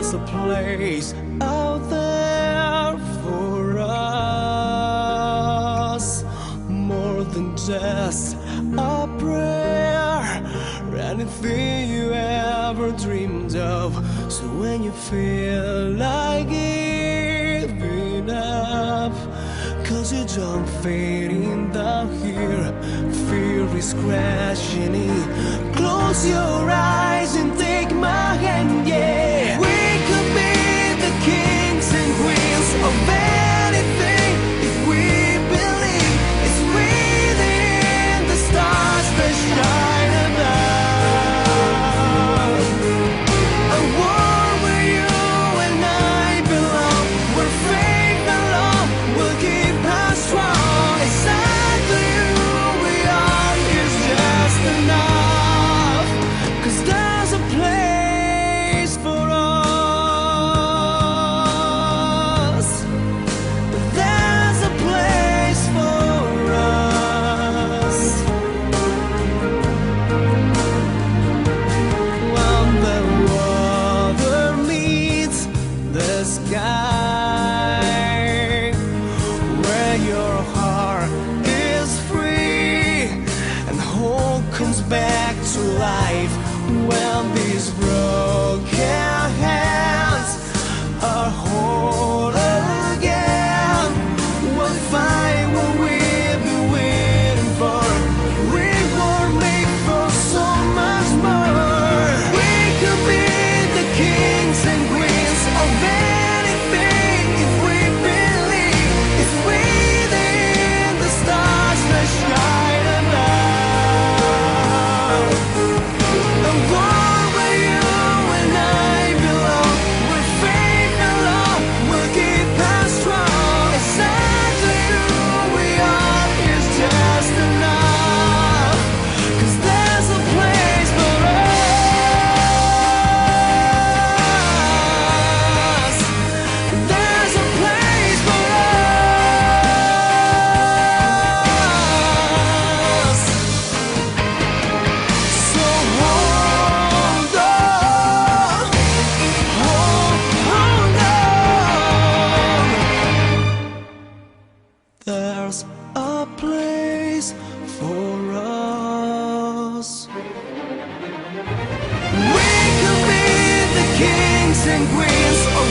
there's a place out there for us, more than just a prayer, anything you ever dreamed of. So when you feel like giving up, 'cause you don't fit in down here, fear is crashing in. Close your eyes and take my hand, yeah. We could be the kings and queens of anything if we believe it's within the stars that shine above. A world where you and I belong, where faith and love will keep us strong. Exactly who we are is just enough, 'cause there's a place for us. There's a place for us. When the water meets the sky, where your heart is free and hope comes back to life, when these broken hands are whole again, we'll find what we've been waiting for. We were made for so much more. We could be the kings and queens of anything if we believe it's within the stars that shine above. A world where you and I belong, where faith and love will keep us strong. Exactly who we are is just enough, 'cause there's a place for us. There's a place for us. So hold on, hold on. There's a place for us. We could be the kings and queens of